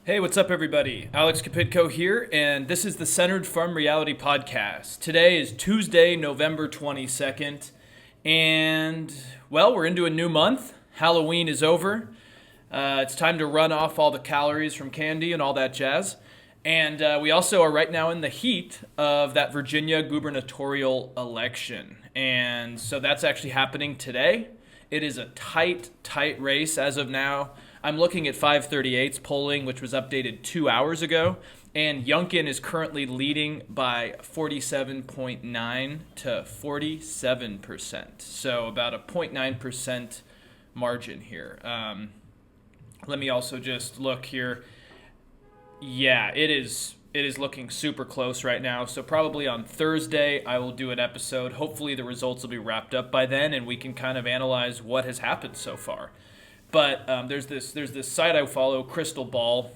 Hey, what's up, everybody? Alex Kapitko here, and this is the Centered from Reality podcast. Today is Tuesday, November 22nd, and, well, we're into a new month. Halloween is over. It's time to run off all the calories from candy and all that jazz. And we also are right now in the heat of that Virginia gubernatorial election. And so that's actually happening today. It is a tight race as of now. I'm looking at 538's polling, which was updated 2 hours ago, and Youngkin is currently leading by 47.9 to 47%. So about a 0.9% margin here. Let me also just look here. Yeah, it is looking super close right now. So probably on Thursday, I will do an episode. Hopefully the results will be wrapped up by then, and we can kind of analyze what has happened so far. But there's this site I follow, Crystal Ball,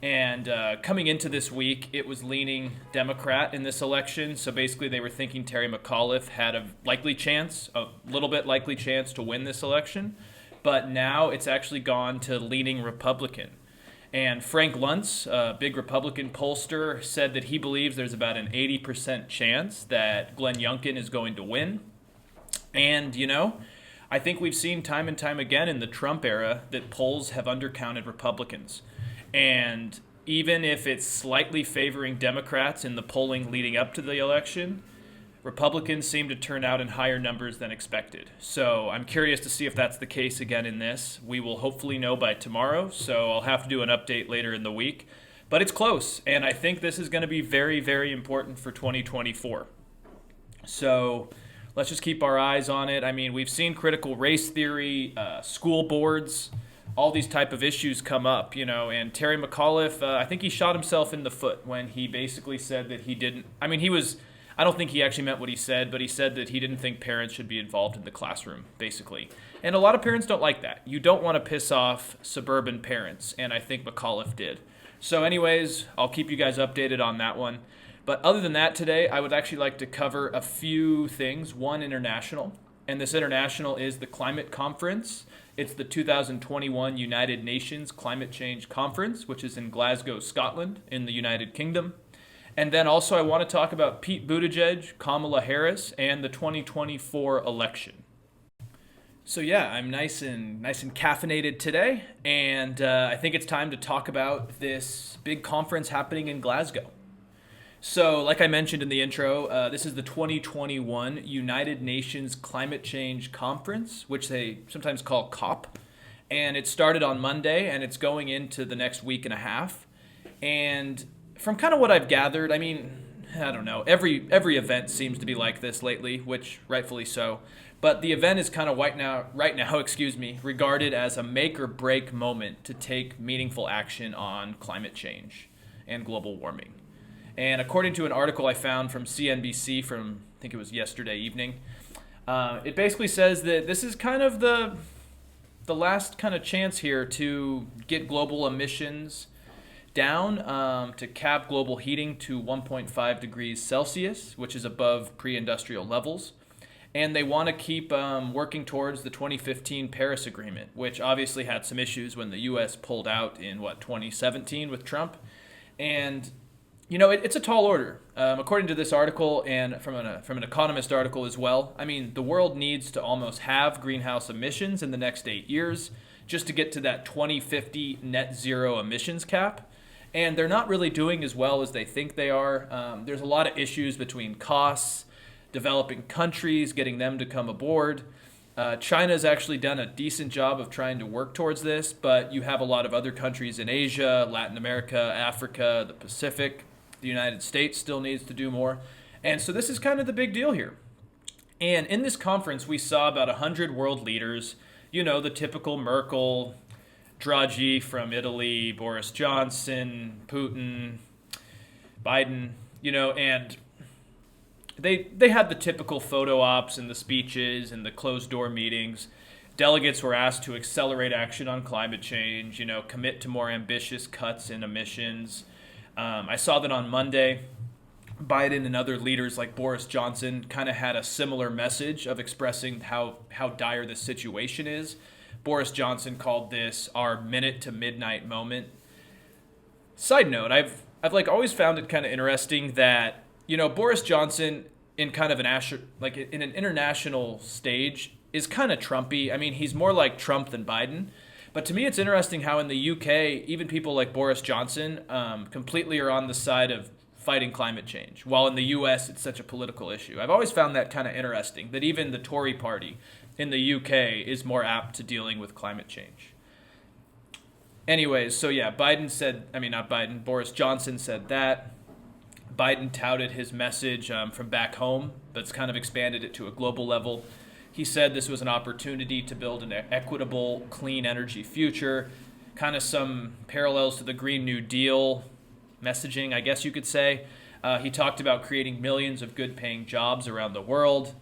and coming into this week, it was leaning Democrat in this election. So basically, they were thinking Terry McAuliffe had a little bit likely chance to win this election. But now it's actually gone to leaning Republican. And Frank Luntz, a big Republican pollster, said that he believes there's about an 80% chance that Glenn Youngkin is going to win. And, I think we've seen time and time again in the Trump era that polls have undercounted Republicans. And even if it's slightly favoring Democrats in the polling leading up to the election, Republicans seem to turn out in higher numbers than expected. So I'm curious to see if that's the case again in this. We will hopefully know by tomorrow, so I'll have to do an update later in the week. But it's close, and I think this is going to be very, very important for 2024. So let's just keep our eyes on it. I mean, we've seen critical race theory, school boards, all these type of issues come up, and Terry McAuliffe, I think he shot himself in the foot when he basically said that he didn't, I don't think he actually meant what he said, but he said that he didn't think parents should be involved in the classroom, basically. And a lot of parents don't like that. You don't want to piss off suburban parents, and I think McAuliffe did. So anyways, I'll keep you guys updated on that one. But other than that today, I would actually like to cover a few things. One, international. And this international is the climate conference. It's the 2021 United Nations Climate Change Conference, which is in Glasgow, Scotland, in the United Kingdom. And then also I want to talk about Pete Buttigieg, Kamala Harris, and the 2024 election. So yeah, I'm nice and caffeinated today, and I think it's time to talk about this big conference happening in Glasgow. So, like I mentioned in the intro, this is the 2021 United Nations Climate Change Conference, which they sometimes call COP. And it started on Monday, and it's going into the next week and a half. And from kind of what I've gathered, I don't know, every event seems to be like this lately, which rightfully so. But the event is kind of right now, regarded as a make or break moment to take meaningful action on climate change and global warming. And according to an article I found from CNBC from, I think it was yesterday evening, it basically says that this is kind of the last kind of chance here to get global emissions down, to cap global heating to 1.5 degrees Celsius, which is above pre-industrial levels. And they want to keep working towards the 2015 Paris Agreement, which obviously had some issues when the U.S. pulled out in, 2017 with Trump. And it's a tall order. According to this article and from an Economist article as well, the world needs to almost halve greenhouse emissions in the next 8 years just to get to that 2050 net zero emissions cap. And they're not really doing as well as they think they are. There's a lot of issues between costs, developing countries, getting them to come aboard. China's actually done a decent job of trying to work towards this, but you have a lot of other countries in Asia, Latin America, Africa, the Pacific. The United States still needs to do more. And so this is kind of the big deal here. And in this conference, we saw about 100 world leaders, the typical Merkel, Draghi from Italy, Boris Johnson, Putin, Biden, and they had the typical photo ops and the speeches and the closed-door meetings. Delegates were asked to accelerate action on climate change, commit to more ambitious cuts in emissions. I saw that on Monday, Biden and other leaders like Boris Johnson kind of had a similar message of expressing how dire this situation is. Boris Johnson called this our minute to midnight moment. Side note, I've like always found it kind of interesting that Boris Johnson in kind of like in an international stage is kind of Trumpy. I mean, he's more like Trump than Biden. But to me, it's interesting how in the UK, even people like Boris Johnson completely are on the side of fighting climate change, while in the US, it's such a political issue. I've always found that kind of interesting, that even the Tory party in the UK is more apt to dealing with climate change. Anyways, so yeah, Boris Johnson said that. Biden touted his message from back home, but's kind of expanded it to a global level. He said this was an opportunity to build an equitable, clean energy future, kind of some parallels to the Green New Deal messaging, I guess you could say. He talked about creating millions of good-paying jobs around the world.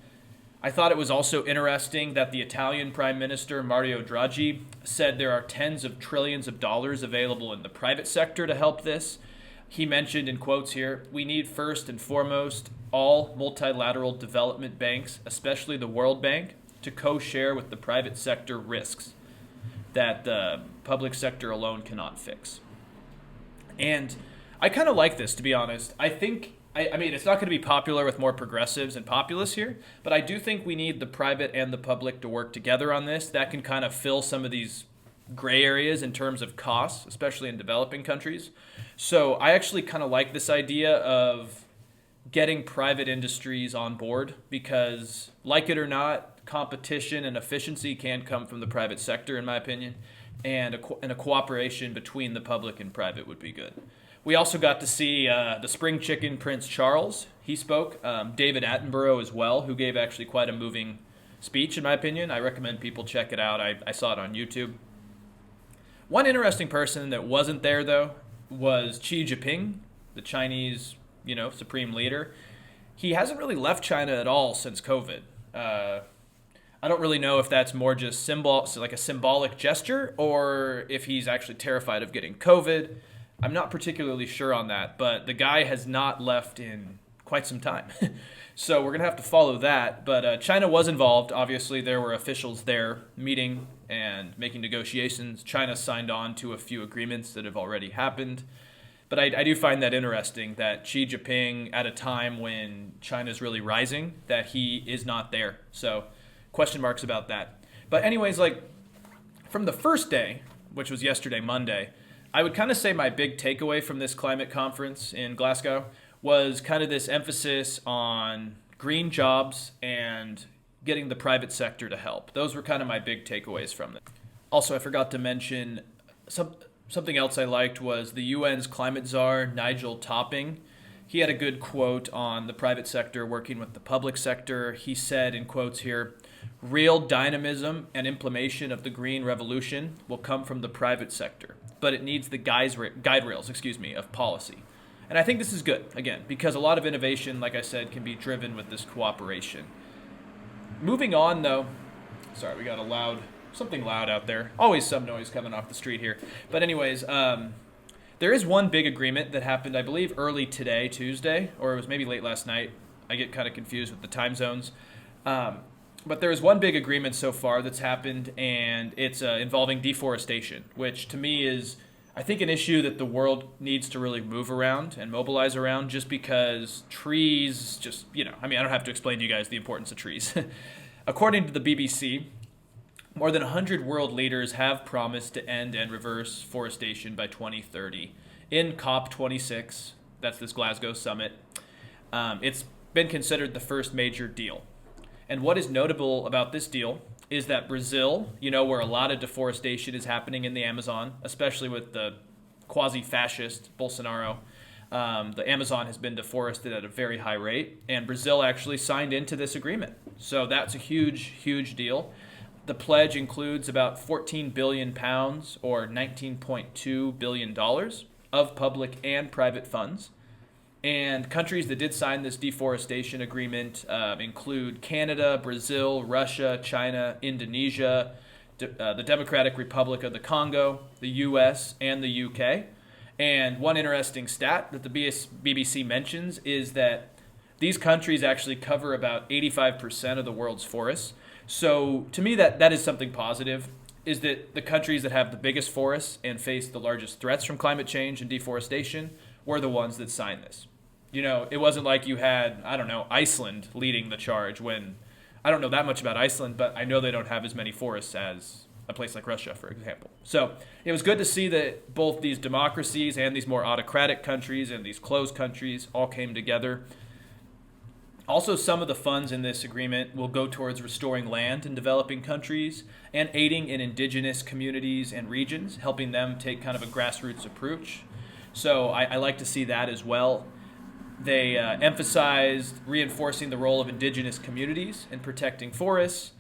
I thought it was also interesting that the Italian Prime Minister, Mario Draghi, said there are tens of trillions of dollars available in the private sector to help this. He mentioned in quotes here, "We need first and foremost all multilateral development banks, especially the World Bank, to co-share with the private sector risks that the public sector alone cannot fix." And I kind of like this, to be honest. I mean, it's not going to be popular with more progressives and populists here, but I do think we need the private and the public to work together on this. That can kind of fill some of these gray areas in terms of costs, especially in developing countries. So I actually kind of like this idea of getting private industries on board because, like it or not, competition and efficiency can come from the private sector, in my opinion, and a cooperation between the public and private would be good. We also got to see the spring chicken Prince Charles. He spoke. David Attenborough as well, who gave actually quite a moving speech, in my opinion. I recommend people check it out. I saw it on YouTube. One interesting person that wasn't there, though, was Xi Jinping, the Chinese, supreme leader. He hasn't really left China at all since COVID. I don't really know if that's more just like a symbolic gesture, or if he's actually terrified of getting COVID. I'm not particularly sure on that, but the guy has not left in quite some time. So we're going to have to follow that. But China was involved. Obviously, there were officials there meeting and making negotiations. China signed on to a few agreements that have already happened. But I do find that interesting that Xi Jinping, at a time when China's really rising, that he is not there. So question marks about that. But anyways, like from the first day, which was yesterday, Monday, I would kind of say my big takeaway from this climate conference in Glasgow was kind of this emphasis on green jobs and getting the private sector to help. Those were kind of my big takeaways from it. Also, I forgot to mention something else I liked was the UN's climate czar, Nigel Topping. He had a good quote on the private sector working with the public sector. He said, in quotes here, "Real dynamism and implementation of the green revolution will come from the private sector, but it needs the guide rails, of policy." And I think this is good, again, because a lot of innovation, like I said, can be driven with this cooperation. Moving on, though, sorry, we got something loud out there. Always some noise coming off the street here. But anyways, there is one big agreement that happened, I believe, early today, Tuesday, or it was maybe late last night. I get kind of confused with the time zones. But there is one big agreement so far that's happened, and it's involving deforestation, which to me is, I think, an issue that the world needs to really move around and mobilize around, just because trees I don't have to explain to you guys the importance of trees. According to the BBC, more than 100 world leaders have promised to end and reverse forestation by 2030 in COP26. That's this Glasgow summit. It's been considered the first major deal. And what is notable about this deal is that Brazil, where a lot of deforestation is happening in the Amazon, especially with the quasi-fascist Bolsonaro, the Amazon has been deforested at a very high rate, and Brazil actually signed into this agreement. So that's a huge, huge deal. The pledge includes about 14 billion pounds or $19.2 billion of public and private funds. And countries that did sign this deforestation agreement include Canada, Brazil, Russia, China, Indonesia, the Democratic Republic of the Congo, the US, and the UK. And one interesting stat that the BBC mentions is that these countries actually cover about 85% of the world's forests. So to me, that is something positive. is that the countries that have the biggest forests and face the largest threats from climate change and deforestation were the ones that signed this. It wasn't like you had, I don't know, Iceland leading the charge when I don't know that much about Iceland, but I know they don't have as many forests as a place like Russia, for example. So it was good to see that both these democracies and these more autocratic countries and these closed countries all came together. Also, some of the funds in this agreement will go towards restoring land in developing countries and aiding in indigenous communities and regions, helping them take kind of a grassroots approach. So I like to see that as well. They emphasized reinforcing the role of indigenous communities in protecting forests.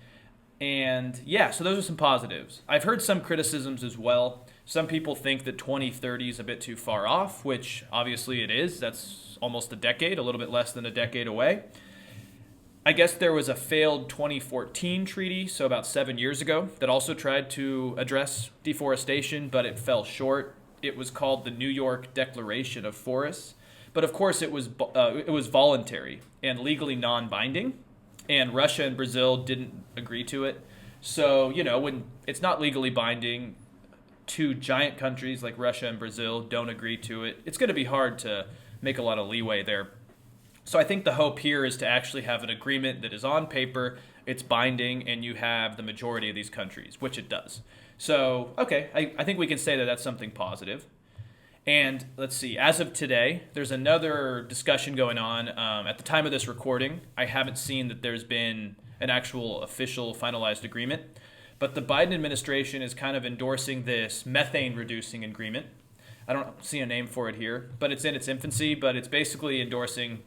And yeah, so those are some positives. I've heard some criticisms as well. Some people think that 2030 is a bit too far off, which obviously it is. That's almost a decade, a little bit less than a decade away. I guess there was a failed 2014 treaty, so about 7 years ago, that also tried to address deforestation, but it fell short. It was called the New York Declaration of Forests. But of course, it was voluntary and legally non-binding, and Russia and Brazil didn't agree to it. So, when it's not legally binding, two giant countries like Russia and Brazil don't agree to it, it's going to be hard to make a lot of leeway there. So I think the hope here is to actually have an agreement that is on paper, it's binding, and you have the majority of these countries, which it does. So, okay, I think we can say that that's something positive. And let's see, as of today, there's another discussion going on. At the time of this recording, I haven't seen that there's been an actual official finalized agreement, but the Biden administration is kind of endorsing this methane reducing agreement. I don't see a name for it here, but it's in its infancy, but it's basically endorsing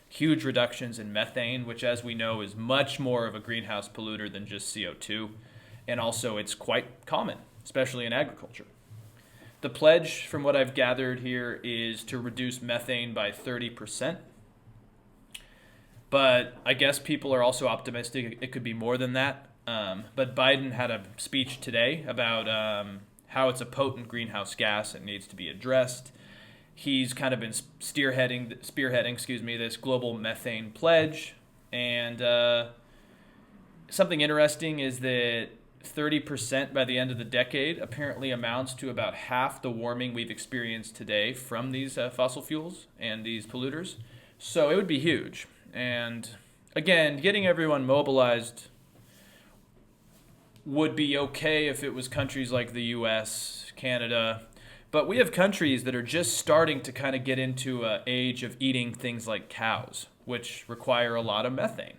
huge reductions in methane, which as we know is much more of a greenhouse polluter than just CO2. And also it's quite common, especially in agriculture. The pledge, from what I've gathered here, is to reduce methane by 30%. But I guess people are also optimistic it could be more than that. But Biden had a speech today about how it's a potent greenhouse gas and needs to be addressed. He's kind of been spearheading, this global methane pledge. And something interesting is that 30% by the end of the decade apparently amounts to about half the warming we've experienced today from these fossil fuels and these polluters. So it would be huge. And again, getting everyone mobilized would be okay if it was countries like the US, Canada, but we have countries that are just starting to kind of get into an age of eating things like cows, which require a lot of methane.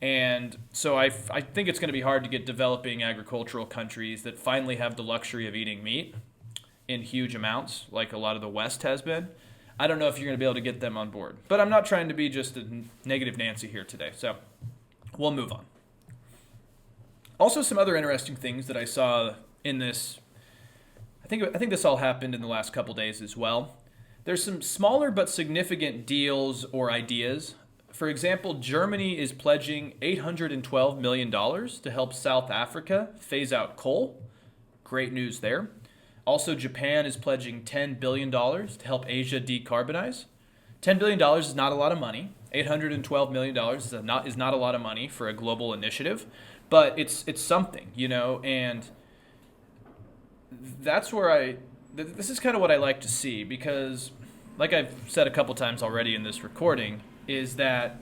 And so I think it's going to be hard to get developing agricultural countries that finally have the luxury of eating meat in huge amounts, like a lot of the West has been. I don't know if you're going to be able to get them on board. But I'm not trying to be just a negative Nancy here today, so we'll move on. Also, some other interesting things that I saw in this, I think this all happened in the last couple days as well. There's some smaller but significant deals or ideas. For example, Germany is pledging $812 million to help South Africa phase out coal. Great news there. Also, Japan is pledging $10 billion to help Asia decarbonize. $10 billion is not a lot of money. $812 million is not a lot of money for a global initiative, but it's something, and that's where this is kind of what I like to see, because like I've said a couple times already in this recording, is that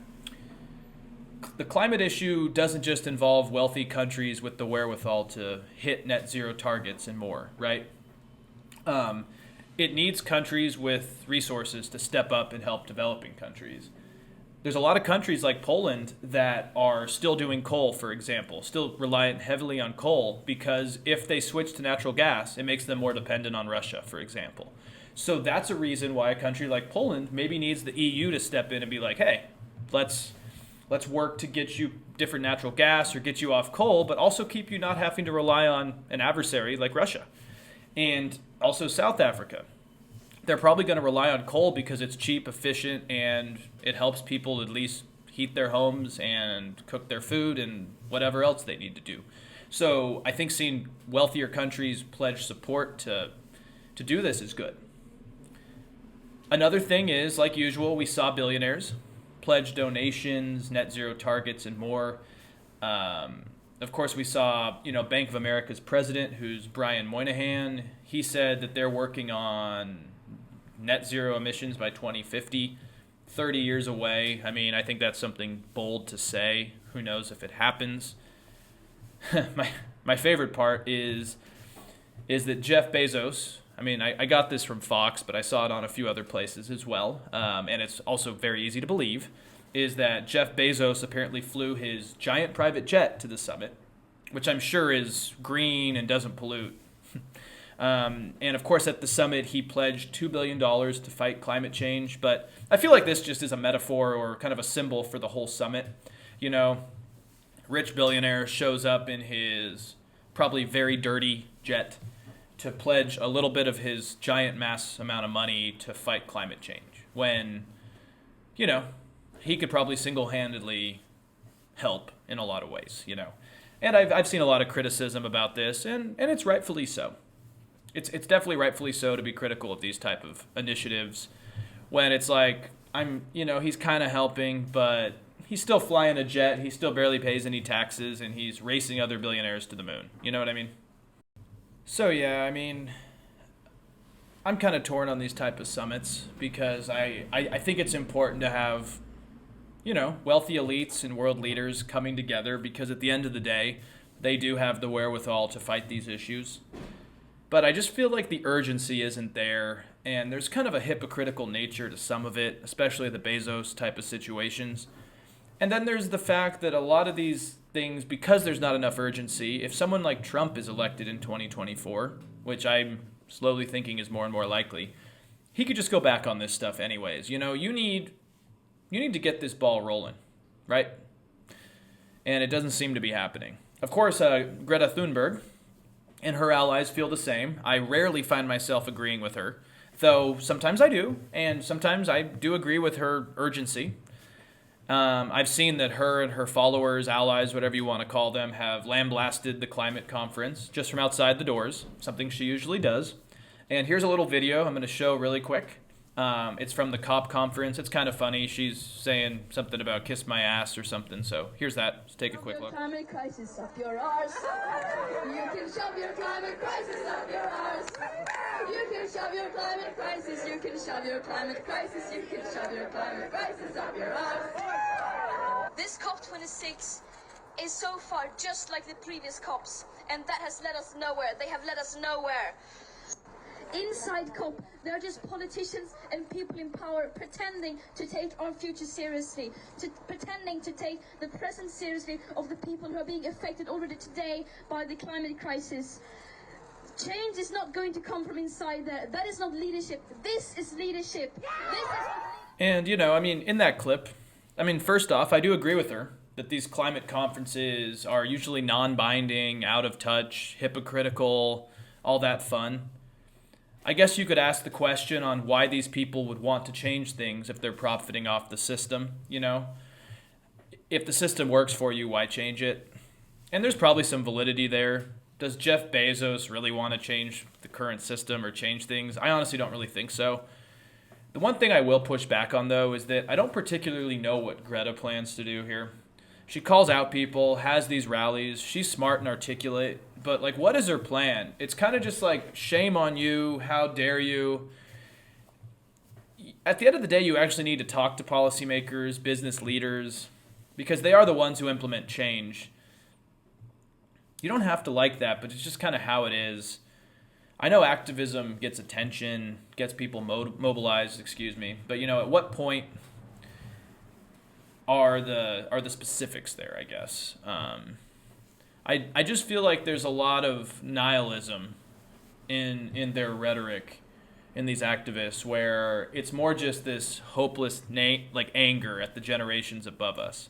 the climate issue doesn't just involve wealthy countries with the wherewithal to hit net zero targets and more, right? It needs countries with resources to step up and help developing countries. There's a lot of countries like Poland that are still doing coal, for example, still reliant heavily on coal, because if they switch to natural gas, it makes them more dependent on Russia, for example. So that's a reason why a country like Poland maybe needs the EU to step in and be like, hey, let's work to get you different natural gas or get you off coal, but also keep you not having to rely on an adversary like Russia. And also South Africa. They're probably going to rely on coal because it's cheap, efficient, and it helps people at least heat their homes and cook their food and whatever else they need to do. So I think seeing wealthier countries pledge support to do this is good. Another thing is, like usual, we saw billionaires pledge donations, net zero targets, and more. Of course, we saw, Bank of America's president, who's Brian Moynihan. He said that they're working on net zero emissions by 2050, 30 years away. I mean, I think that's something bold to say. Who knows if it happens? My favorite part is that Jeff Bezos, I mean, I got this from Fox, but I saw it on a few other places as well, and it's also very easy to believe, is that Jeff Bezos apparently flew his giant private jet to the summit, which I'm sure is green and doesn't pollute. And of course, at the summit, he pledged $2 billion to fight climate change. But I feel like this just is a metaphor or kind of a symbol for the whole summit. Rich billionaire shows up in his probably very dirty jet to pledge a little bit of his giant mass amount of money to fight climate change when, he could probably single-handedly help in a lot of ways, And I've seen a lot of criticism about this, and it's rightfully so. It's definitely rightfully so to be critical of these type of initiatives when it's like, he's kind of helping, but he's still flying a jet, he still barely pays any taxes, and he's racing other billionaires to the moon. You know what I mean? So yeah, I mean, I'm kind of torn on these type of summits because I think it's important to have, wealthy elites and world leaders coming together because at the end of the day, they do have the wherewithal to fight these issues. But I just feel like the urgency isn't there, and there's kind of a hypocritical nature to some of it, especially the Bezos type of situations. And then there's the fact that a lot of these things, because there's not enough urgency, if someone like Trump is elected in 2024, which I'm slowly thinking is more and more likely, he could just go back on this stuff anyways. You need to get this ball rolling, right? And it doesn't seem to be happening. Of course, Greta Thunberg and her allies feel the same. I rarely find myself agreeing with her, though sometimes I do, and sometimes I do agree with her urgency. I've seen that her and her followers, allies, whatever you want to call them, have lambasted the climate conference just from outside the doors, something she usually does. And here's a little video I'm going to show really quick. It's from the COP conference. It's kind of funny. She's saying something about kiss my ass or something. So here's that. Let's take a quick look. Climate crisis up your arse. You can shove your climate crisis up your arse. You can shove your climate crisis. You can shove your climate crisis. You can shove your climate crisis up your arse. This COP26 is so far just like the previous COPs, and that has led us nowhere. They have led us nowhere. Inside COP, they're just politicians and people in power pretending to take our future seriously, pretending to take the present seriously of the people who are being affected already today by the climate crisis. Change is not going to come from inside there. That is not leadership. This is leadership. And, in that clip, first off, I do agree with her that these climate conferences are usually non-binding, out of touch, hypocritical, all that fun. I guess you could ask the question on why these people would want to change things if they're profiting off the system, If the system works for you, why change it? And there's probably some validity there. Does Jeff Bezos really want to change the current system or change things? I honestly don't really think so. The one thing I will push back on, though, is that I don't particularly know what Greta plans to do here. She calls out people, has these rallies, she's smart and articulate, but what is her plan? It's kind of just like, shame on you, how dare you. At the end of the day, you actually need to talk to policymakers, business leaders, because they are the ones who implement change. You don't have to like that, but it's just kind of how it is. I know activism gets attention, gets people mobilized, but at what point are the specifics there, I guess. I just feel like there's a lot of nihilism in their rhetoric in these activists where it's more just this hopeless anger at the generations above us.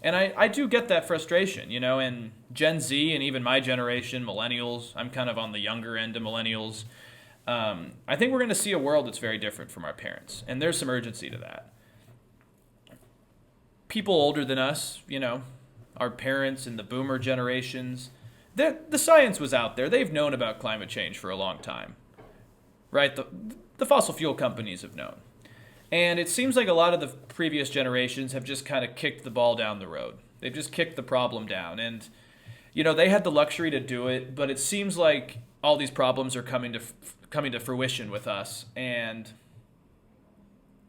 And I do get that frustration, and Gen Z and even my generation, millennials, I'm kind of on the younger end of millennials. I think we're going to see a world that's very different from our parents, and there's some urgency to that. People older than us, our parents and the boomer generations, the science was out there. They've known about climate change for a long time, right? The fossil fuel companies have known. And it seems like a lot of the previous generations have just kind of kicked the ball down the road. They've just kicked the problem down. And they had the luxury to do it, but it seems like all these problems are coming to fruition with us. And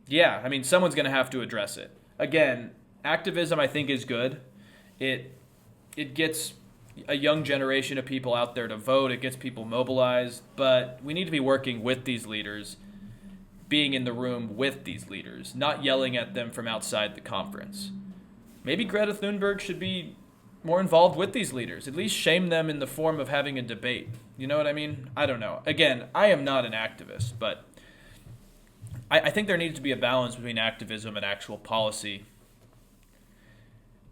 yeah, I mean, someone's going to have to address it. Again, activism, I think, is good. It gets a young generation of people out there to vote. It gets people mobilized. But we need to be working with these leaders, being in the room with these leaders, not yelling at them from outside the conference. Maybe Greta Thunberg should be more involved with these leaders, at least shame them in the form of having a debate. You know what I mean? I don't know. Again, I am not an activist, but I think there needs to be a balance between activism and actual policy.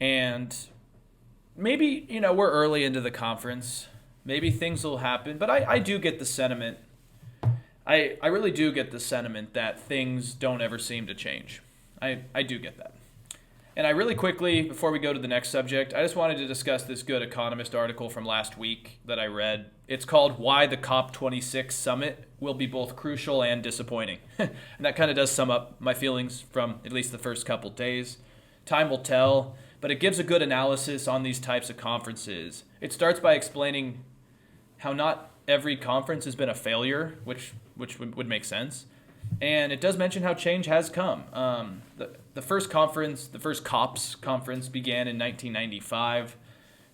And maybe, we're early into the conference. Maybe things will happen, but I do get the sentiment. I really do get the sentiment that things don't ever seem to change. I do get that. And I really quickly, before we go to the next subject, I just wanted to discuss this good Economist article from last week that I read. It's called Why the COP26 Summit Will Be Both Crucial and Disappointing. And that kind of does sum up my feelings from at least the first couple days. Time will tell, but it gives a good analysis on these types of conferences. It starts by explaining how not every conference has been a failure, which would make sense. And it does mention how change has come. The first conference, the first COPS conference began in 1995.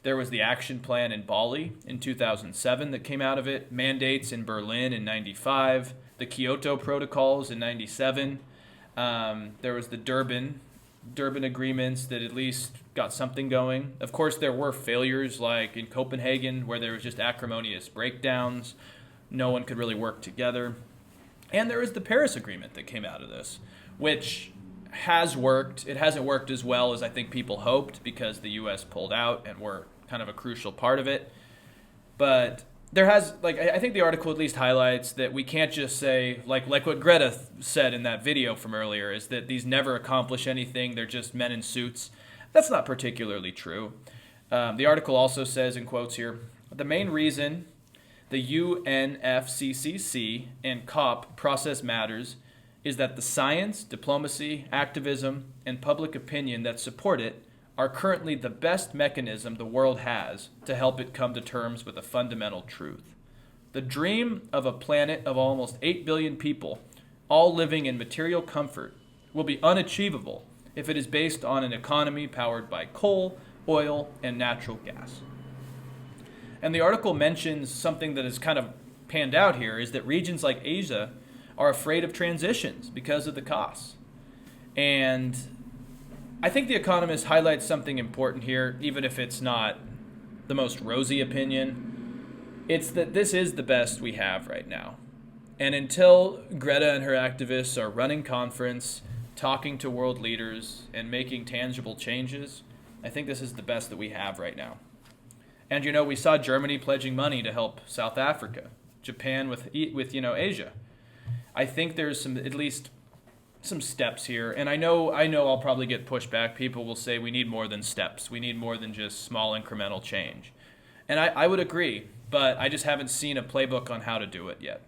There was the action plan in Bali in 2007 that came out of it, mandates in Berlin in 95, the Kyoto protocols in 97. There was the Durban agreements that at least got something going. Of course, there were failures like in Copenhagen where there was just acrimonious breakdowns. No one could really work together. And there was the Paris Agreement that came out of this, which has worked. It hasn't worked as well as I think people hoped because the U.S. pulled out and were kind of a crucial part of it. But there has, I think the article at least highlights that we can't just say, like what Greta said in that video from earlier, is that these never accomplish anything. They're just men in suits. That's not particularly true. The article also says, in quotes here, the main reason the UNFCCC and COP process matters is that the science, diplomacy, activism, and public opinion that support it are currently the best mechanism the world has to help it come to terms with a fundamental truth. The dream of a planet of almost 8 billion people, all living in material comfort, will be unachievable if it is based on an economy powered by coal, oil, and natural gas. And the article mentions something that is kind of panned out here, is that regions like Asia are afraid of transitions because of the costs. And I think The Economist highlights something important here, even if it's not the most rosy opinion. It's that this is the best we have right now. And until Greta and her activists are running conference, talking to world leaders, and making tangible changes, I think this is the best that we have right now. And, we saw Germany pledging money to help South Africa, Japan with Asia. I think there's at least some steps here. And I know I'll probably get pushback. People will say we need more than steps. We need more than just small incremental change. And I would agree, but I just haven't seen a playbook on how to do it yet.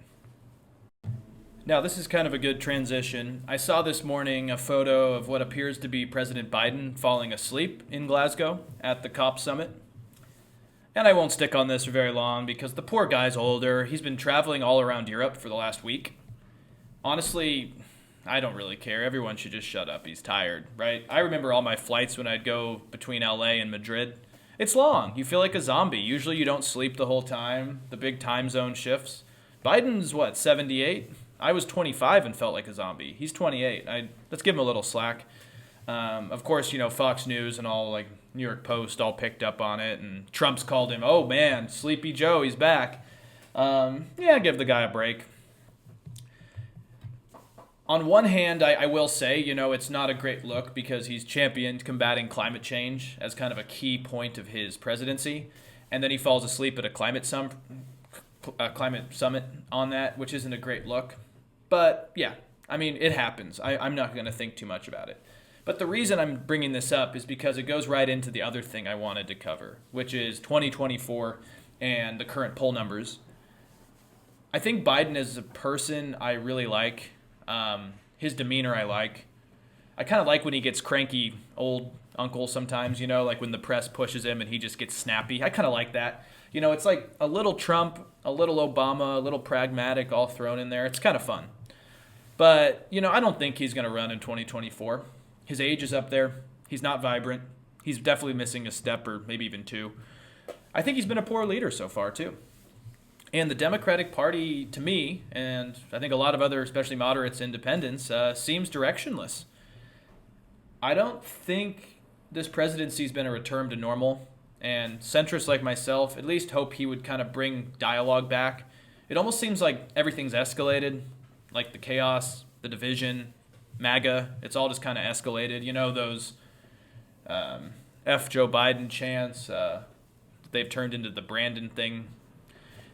Now, this is kind of a good transition. I saw this morning a photo of what appears to be President Biden falling asleep in Glasgow at the COP summit. And I won't stick on this for very long because the poor guy's older. He's been traveling all around Europe for the last week. Honestly, I don't really care. Everyone should just shut up. He's tired, right? I remember all my flights when I'd go between LA and Madrid. It's long. You feel like a zombie. Usually you don't sleep the whole time. The big time zone shifts. Biden's, 78? I was 25 and felt like a zombie. He's 28. Let's give him a little slack. Of course, Fox News and all, New York Post all picked up on it, and Trump's called him, oh man, Sleepy Joe, he's back. Give the guy a break. On one hand, I will say, it's not a great look because he's championed combating climate change as kind of a key point of his presidency, and then he falls asleep at a climate summit on that, which isn't a great look. But, yeah, it happens. I'm not going to think too much about it. But the reason I'm bringing this up is because it goes right into the other thing I wanted to cover, which is 2024 and the current poll numbers. I think Biden is a person I really like. His demeanor I like. I kind of like when he gets cranky old uncle sometimes, like when the press pushes him and he just gets snappy. I kind of like that. It's like a little Trump, a little Obama, a little pragmatic all thrown in there. It's kind of fun. But, I don't think he's going to run in 2024. His age is up there. He's not vibrant. He's definitely missing a step or maybe even two. I think he's been a poor leader so far, too. And the Democratic Party, to me, and I think a lot of other, especially moderates, independents, seems directionless. I don't think this presidency's been a return to normal. And centrists like myself at least hope he would kind of bring dialogue back. It almost seems like everything's escalated, like the chaos, the division, MAGA. It's all just kind of escalated. Those F Joe Biden chants, they've turned into the Brandon thing.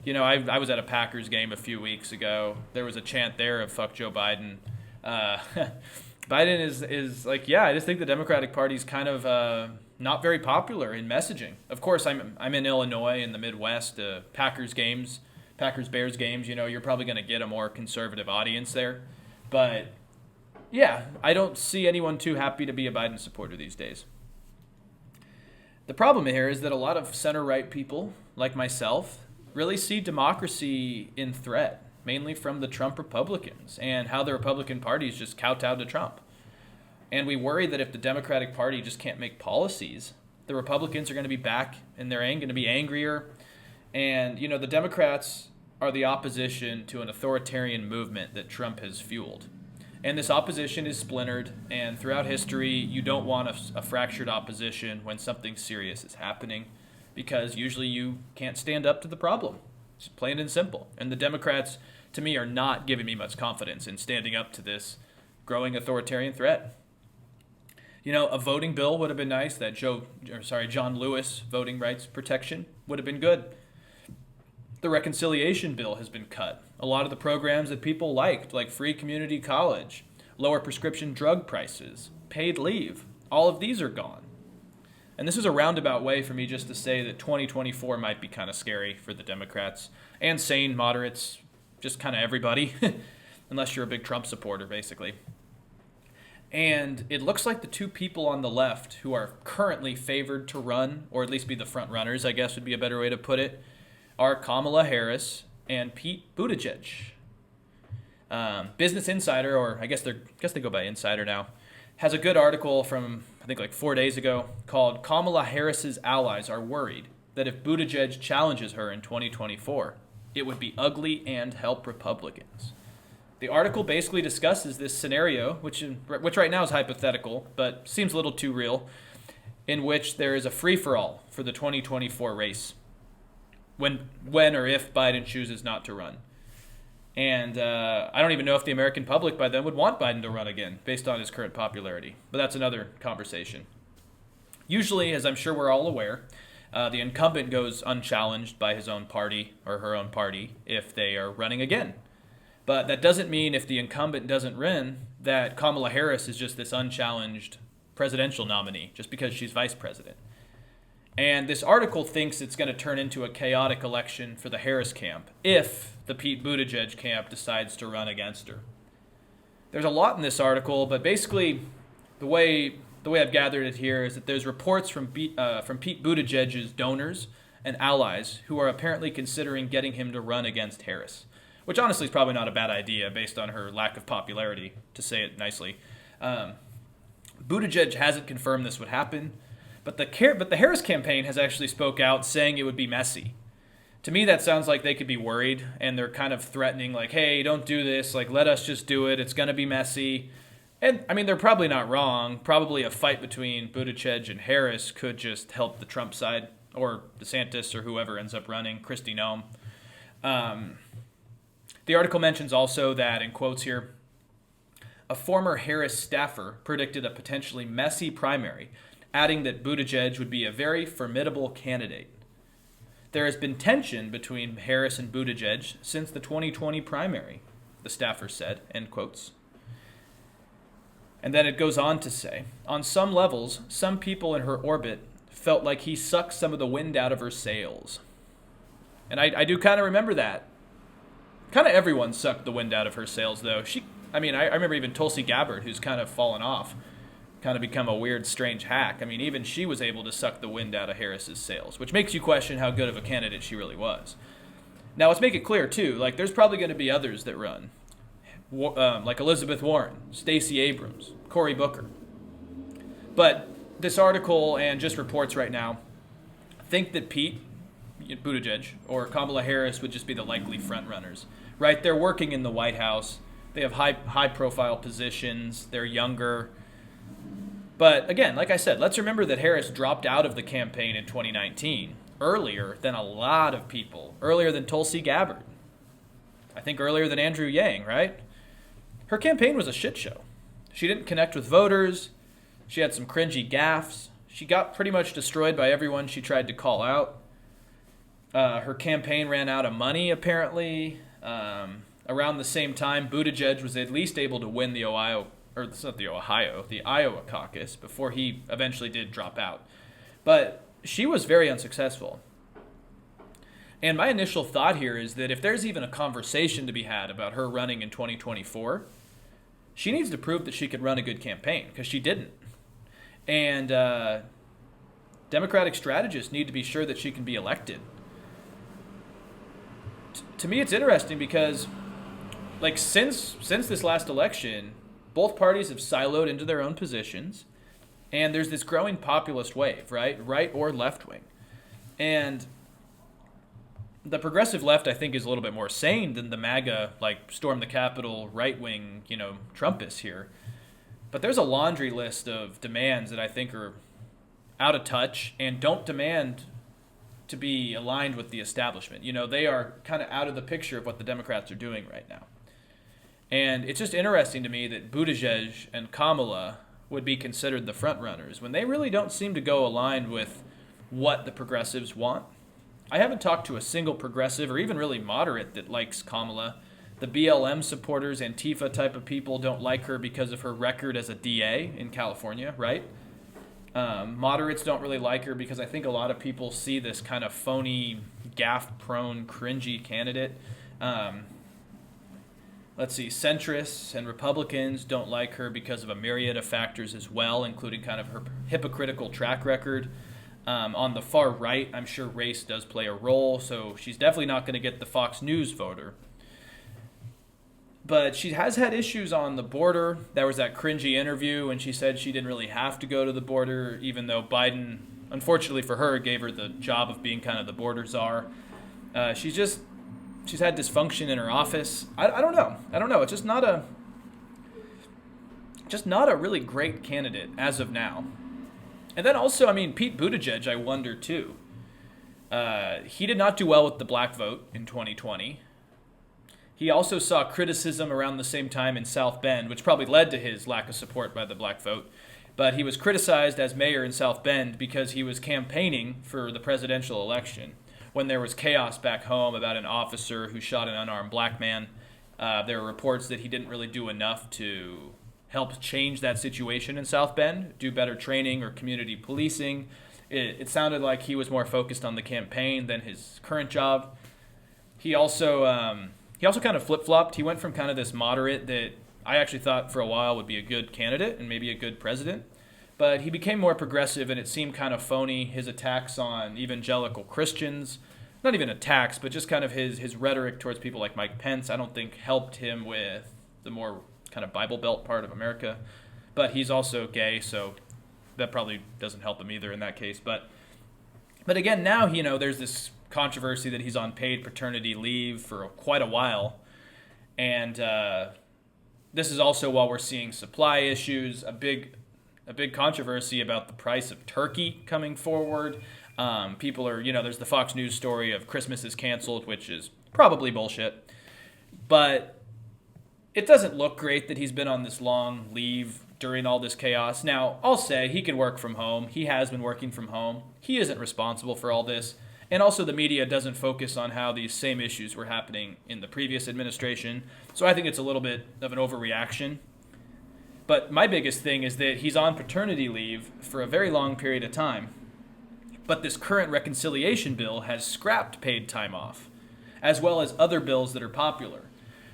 I was at a Packers game a few weeks ago. There was a chant there of fuck Joe Biden. Biden is like, I just think the Democratic Party's kind of not very popular in messaging. Of course, I'm in Illinois in the Midwest. Packers Bears games. You're probably going to get a more conservative audience there. But I don't see anyone too happy to be a Biden supporter these days. The problem here is that a lot of center-right people, like myself, really see democracy in threat, mainly from the Trump Republicans and how the Republican Party is just kowtowed to Trump. And we worry that if the Democratic Party just can't make policies, the Republicans are going to be back and they're going to be angrier. And, the Democrats are the opposition to an authoritarian movement that Trump has fueled. And this opposition is splintered, and throughout history, you don't want a fractured opposition when something serious is happening, because usually you can't stand up to the problem. It's plain and simple. And the Democrats, to me, are not giving me much confidence in standing up to this growing authoritarian threat. A voting bill would have been nice. That John Lewis voting rights protection would have been good. The reconciliation bill has been cut. A lot of the programs that people liked, like free community college, lower prescription drug prices, paid leave, all of these are gone. And this is a roundabout way for me just to say that 2024 might be kind of scary for the Democrats and sane moderates, just kind of everybody, unless you're a big Trump supporter, basically. And it looks like the two people on the left who are currently favored to run, or at least be the front runners, I guess would be a better way to put it, are Kamala Harris and Pete Buttigieg. Business Insider, or I guess they go by Insider now, has a good article from, I think, like 4 days ago called Kamala Harris's allies are worried that if Buttigieg challenges her in 2024, it would be ugly and help Republicans. The article basically discusses this scenario, which right now is hypothetical, but seems a little too real, in which there is a free-for-all for the 2024 race, when or if Biden chooses not to run. And I don't even know if the American public by then would want Biden to run again, based on his current popularity. But that's another conversation. Usually, as I'm sure we're all aware, the incumbent goes unchallenged by his own party or her own party if they are running again. But that doesn't mean if the incumbent doesn't win that Kamala Harris is just this unchallenged presidential nominee just because she's vice president. And this article thinks it's going to turn into a chaotic election for the Harris camp if the Pete Buttigieg camp decides to run against her. There's a lot in this article, but basically the way I've gathered it here is that there's reports from Pete Buttigieg's donors and allies who are apparently considering getting him to run against Harris, which honestly is probably not a bad idea based on her lack of popularity, to say it nicely. Buttigieg hasn't confirmed this would happen, but the Harris campaign has actually spoke out saying it would be messy. To me, that sounds like they could be worried, and they're kind of threatening, like, hey, don't do this, like, let us just do it, it's going to be messy. And, I mean, they're probably not wrong. Probably a fight between Buttigieg and Harris could just help the Trump side, or DeSantis, or whoever ends up running, Kristi Noem. The article mentions also that, in quotes here, a former Harris staffer predicted a potentially messy primary, adding that Buttigieg would be a very formidable candidate. There has been tension between Harris and Buttigieg since the 2020 primary, the staffer said, end quotes. And then it goes on to say, on some levels, some people in her orbit felt like he sucked some of the wind out of her sails. And I do kind of remember that. Kind of everyone sucked the wind out of her sails, though. I remember even Tulsi Gabbard, who's kind of fallen off. kind of become a weird, strange hack. I mean, even she was able to suck the wind out of Harris's sails, which makes you question how good of a candidate she really was. Now, let's make it clear, too, like, there's probably going to be others that run, like Elizabeth Warren, Stacey Abrams, Cory Booker. But this article and just reports right now think that Pete Buttigieg or Kamala Harris would just be the likely frontrunners, right? They're working in the White House. They have high-profile positions. They're younger. But again, like I said, let's remember that Harris dropped out of the campaign in 2019 earlier than a lot of people, earlier than Tulsi Gabbard. I think earlier than Andrew Yang, right? Her campaign was a shit show. She didn't connect with voters. She had some cringy gaffes. She got pretty much destroyed by everyone she tried to call out. Her campaign ran out of money, apparently. Around the same time, Buttigieg was at least able to win the Iowa caucus before he eventually did drop out. But she was very unsuccessful. And my initial thought here is that if there's even a conversation to be had about her running in 2024, she needs to prove that she could run a good campaign, because she didn't. And Democratic strategists need to be sure that she can be elected. To me, it's interesting because, like, since this last election, both parties have siloed into their own positions, and there's this growing populist wave, right or left wing. And the progressive left, I think, is a little bit more sane than the MAGA, like, storm the Capitol, right-wing, Trumpists here. But there's a laundry list of demands that I think are out of touch and don't demand to be aligned with the establishment. They are kind of out of the picture of what the Democrats are doing right now. And it's just interesting to me that Buttigieg and Kamala would be considered the front runners when they really don't seem to go aligned with what the progressives want. I haven't talked to a single progressive or even really moderate that likes Kamala. The BLM supporters, Antifa type of people don't like her because of her record as a DA in California, right? Moderates don't really like her because I think a lot of people see this kind of phony, gaffe-prone, cringy candidate. Centrists and Republicans don't like her because of a myriad of factors as well, including kind of her hypocritical track record. On the far right, I'm sure race does play a role, so she's definitely not going to get the Fox News voter. But she has had issues on the border. There was that cringy interview when she said she didn't really have to go to the border, even though Biden, unfortunately for her, gave her the job of being kind of the border czar. She's had dysfunction in her office. I don't know. It's just not a really great candidate as of now. And then also, Pete Buttigieg, I wonder too. He did not do well with the black vote in 2020. He also saw criticism around the same time in South Bend, which probably led to his lack of support by the black vote. But he was criticized as mayor in South Bend because he was campaigning for the presidential election when there was chaos back home about an officer who shot an unarmed black man. There were reports that he didn't really do enough to help change that situation in South Bend, do better training or community policing. It sounded like he was more focused on the campaign than his current job. He also kind of flip-flopped. He went from kind of this moderate that I actually thought for a while would be a good candidate and maybe a good president, but he became more progressive, and it seemed kind of phony. His attacks on evangelical Christians, not even attacks, but just kind of his rhetoric towards people like Mike Pence, I don't think helped him with the more kind of Bible Belt part of America. But he's also gay, so that probably doesn't help him either in that case. But again, now, there's this controversy that he's on paid paternity leave for quite a while. And this is also while we're seeing supply issues, a big controversy about the price of turkey coming forward. People are, there's the Fox News story of Christmas is canceled, which is probably bullshit. But it doesn't look great that he's been on this long leave during all this chaos. Now, I'll say he can work from home. He has been working from home. He isn't responsible for all this. And also the media doesn't focus on how these same issues were happening in the previous administration. So I think it's a little bit of an overreaction. But my biggest thing is that he's on paternity leave for a very long period of time. But this current reconciliation bill has scrapped paid time off, as well as other bills that are popular.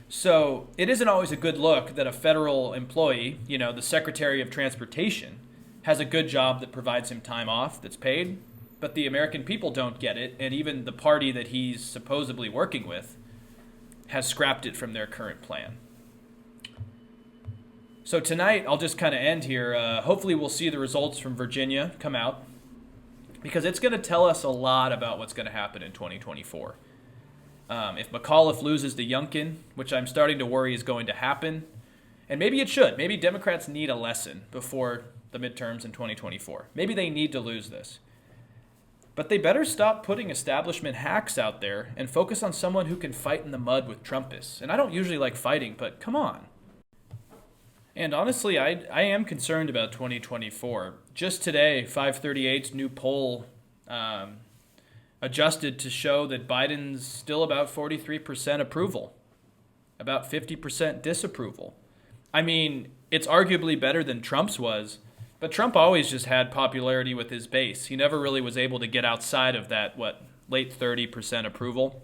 So it isn't always a good look that a federal employee, the Secretary of Transportation, has a good job that provides him time off that's paid, but the American people don't get it, and even the party that he's supposedly working with has scrapped it from their current plan. So tonight, I'll just kind of end here. Hopefully we'll see the results from Virginia come out, because it's going to tell us a lot about what's going to happen in 2024. If McAuliffe loses to Youngkin, which I'm starting to worry is going to happen, and maybe it should. Maybe Democrats need a lesson before the midterms in 2024. Maybe they need to lose this. But they better stop putting establishment hacks out there and focus on someone who can fight in the mud with Trumpists. And I don't usually like fighting, but come on. And honestly, I am concerned about 2024. Just today, 538's new poll adjusted to show that Biden's still about 43% approval, about 50% disapproval. I mean, it's arguably better than Trump's was, but Trump always just had popularity with his base. He never really was able to get outside of that, late 30% approval.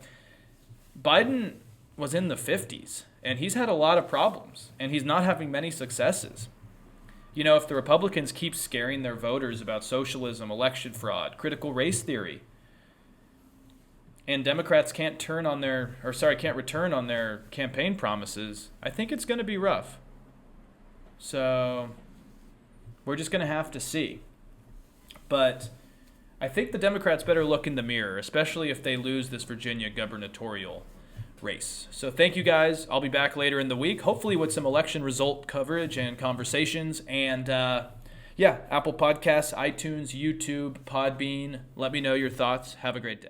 Biden was in the 50s, and he's had a lot of problems, and he's not having many successes. If the Republicans keep scaring their voters about socialism, election fraud, critical race theory, and Democrats can't return on their campaign promises, I think it's going to be rough. So we're just going to have to see. But I think the Democrats better look in the mirror, especially if they lose this Virginia gubernatorial race. So thank you guys. I'll be back later in the week, hopefully with some election result coverage and conversations. And Apple Podcasts, iTunes, YouTube, Podbean. Let me know your thoughts. Have a great day.